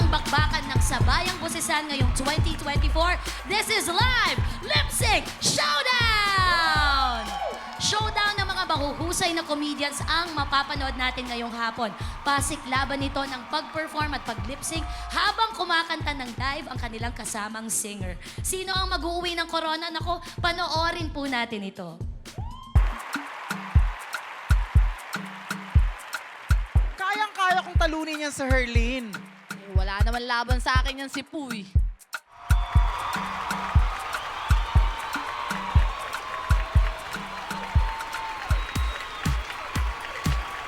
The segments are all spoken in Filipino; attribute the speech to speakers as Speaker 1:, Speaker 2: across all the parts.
Speaker 1: ang bakbakan ng sabayang busisan ngayong 2024. This is Live Lip Sync Showdown! Showdown ng mga mahuhusay na comedians ang mapapanood natin ngayong hapon. Pasiklaban nito ng pag-perform at pag-lip sync habang kumakanta ng live ang kanilang kasamang singer. Sino ang mag-uuwi ng corona? Nako, panoorin po natin ito.
Speaker 2: Kayang-kaya kong talunin yan sa Herlin.
Speaker 3: Wala naman laban sa akin yan si Puy.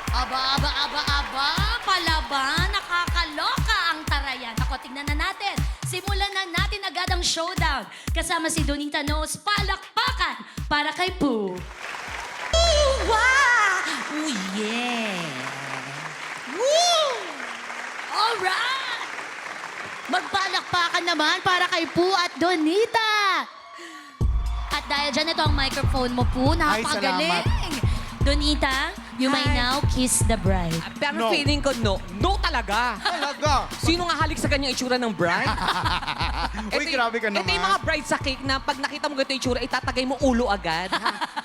Speaker 1: Aba, palaban, nakakaloka ang tarayan. Ako, tignan na natin. Simulan na natin agad ang showdown. Kasama si Donita Knows, palakpakan para kay Poo. Wow! Oh, yeah! Woo! Alright! Magpalakpakan naman para kay Poo at Donita. At dahil dyan, ito ang microphone mo, Poo.
Speaker 2: Ay,
Speaker 1: Napakagaling. Donita, you may now kiss the bride.
Speaker 4: Pero
Speaker 2: No.
Speaker 4: feeling ko, no talaga.
Speaker 2: Talaga.
Speaker 4: Sino nga halik sa ganyang itsura ng bride?
Speaker 2: Uy, grabe ka naman.
Speaker 4: Ito yung mga bride sa cake na pag nakita mo ganito yung itsura, itatagay mo ulo agad.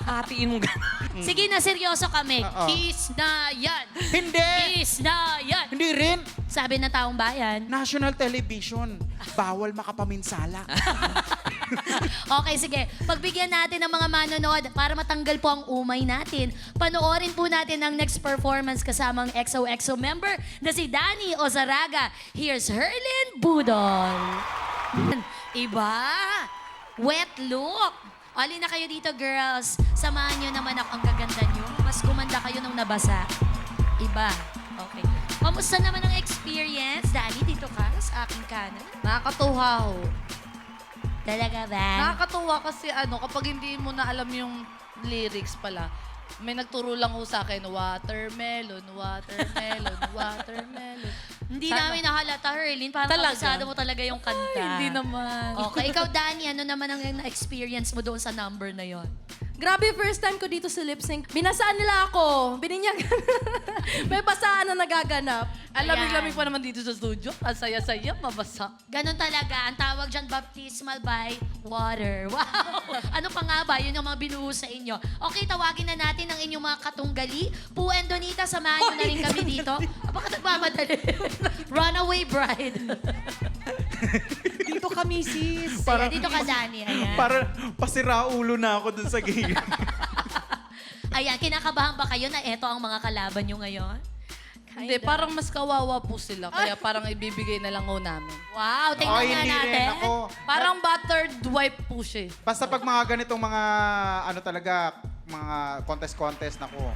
Speaker 4: Hatiin mo gano'n.
Speaker 1: Sige na, seryoso kami.
Speaker 2: Oo.
Speaker 1: Kiss na yan.
Speaker 2: Hindi.
Speaker 1: Kiss na yan.
Speaker 2: Hindi rin.
Speaker 1: Sabi ng taong bayan.
Speaker 2: National Television. Bawal makapaminsala.
Speaker 1: Okay, sige. Pagbigyan natin ng mga manonood para matanggal po ang umay natin. Panoorin po natin ang next performance kasamang XOXO member na si Danny Ozaraga. Here's Herlin Budol. Iba. Wet look. Ali na kayo dito, girls. Samahan nyo naman ako. Ang gaganda nyo. Mas gumanda kayo nung nabasa. Iba. Okay. Kamusta naman ang experience? Danny, dito ka sa aking kanan.
Speaker 3: Nakakatuwa ho.
Speaker 1: Talaga ba?
Speaker 3: Nakakatuwa kasi kapag hindi mo na alam yung lyrics pala, may nagturo lang ho sa akin, watermelon, watermelon, watermelon.
Speaker 1: Hindi
Speaker 3: Sana-
Speaker 1: namin nahalata, Herlin. Parang
Speaker 3: Talaga?
Speaker 1: kabisado mo talaga yung kanta.
Speaker 3: Ay, hindi naman.
Speaker 1: Okay, ikaw, Danny, ano naman ang na-experience mo doon sa number na yon?
Speaker 5: Grabe, first time ko dito sa lip sync. Binasaan nila ako. Bininyagan. May basaan na nagaganap.
Speaker 3: Ang lamig-lamig pa naman dito sa studio. Ang saya-saya, mabasa.
Speaker 1: Ganon talaga. Ang tawag dyan, baptismal by water. Wow! Ano pa nga ba? Yun yung mga binuho sa inyo. Okay, tawagin na natin ang inyong mga katunggali. Poo and Donita, samahan nyo na rin kami dito. Bakit nagmamadali? Runaway bride.
Speaker 4: Dito kami, sis.
Speaker 1: Ayan, dito ka, Danny. Ayan.
Speaker 2: Para pasira ulo na ako dun sa game.
Speaker 1: Ayan, kinakabahan ba kayo na eto ang mga kalaban nyo ngayon?
Speaker 3: Hindi, parang mas kawawa po sila. Kaya parang ibibigay na lang ho namin.
Speaker 1: Wow, tingnan
Speaker 2: Ay,
Speaker 1: nga
Speaker 2: hindi
Speaker 1: natin.
Speaker 2: rin. Ako.
Speaker 3: Parang battered wipe po siya.
Speaker 2: Basta pag mga ganitong mga, talaga, mga contest-contest na ko.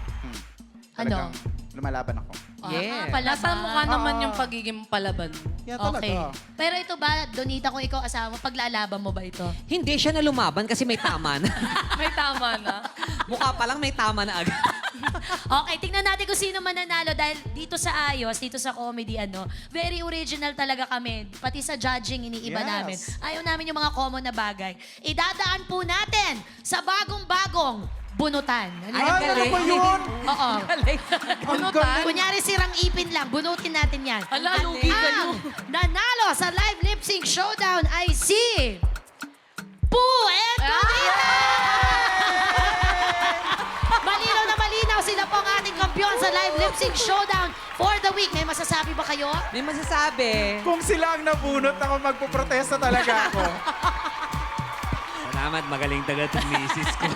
Speaker 2: Talagang lumalaban ako.
Speaker 4: Yeah.
Speaker 1: Pala
Speaker 3: Nasa mukha naman
Speaker 2: Oo.
Speaker 3: yung pagiging palaban.
Speaker 2: Yeah, talaga.
Speaker 1: Okay. Pero ito ba, Donita, kung ikaw asawa mo, paglalaban mo ba ito?
Speaker 4: Hindi siya na lumaban kasi may tama na.
Speaker 3: May tama na.
Speaker 4: Mukha pa lang may tama na agad.
Speaker 1: Okay, tingnan natin kung sino mananalo dahil dito sa Ayos, dito sa comedy, very original talaga kami. Pati sa judging, iniiba
Speaker 2: Yes.
Speaker 1: namin. Ayaw namin yung mga common na bagay. Idadaan po natin sa bagong-bagong bunutan.
Speaker 4: Ay,
Speaker 2: Ay, ano
Speaker 4: galing.
Speaker 2: ba yun?
Speaker 1: Oo.
Speaker 2: Ang galing.
Speaker 1: Kunyari sirang ipin lang, bunutin natin yan.
Speaker 3: Hala,
Speaker 1: At
Speaker 3: lugi
Speaker 1: ang
Speaker 3: kayo.
Speaker 1: nanalo sa live lip sync showdown ay si Poo and Donita! Malinaw na malinaw, sila po ang ating kampiyon sa live lip sync showdown for the week. May masasabi ba kayo?
Speaker 4: May masasabi.
Speaker 2: Kung sila ang nabunot, ako magpuprotesta talaga ako.
Speaker 6: Salamat, magaling talaga itong misis ko.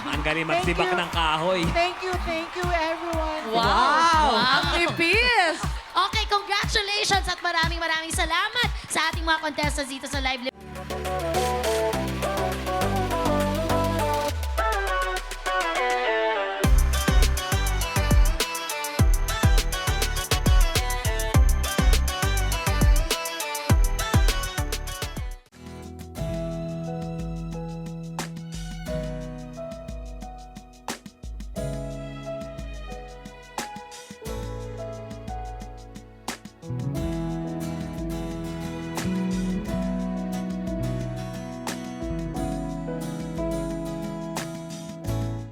Speaker 6: Ang galing magsibak ng kahoy.
Speaker 5: Thank you, everyone.
Speaker 3: Wow! Ang nipis!
Speaker 1: Okay, congratulations at maraming salamat sa ating mga contestants dito sa live lip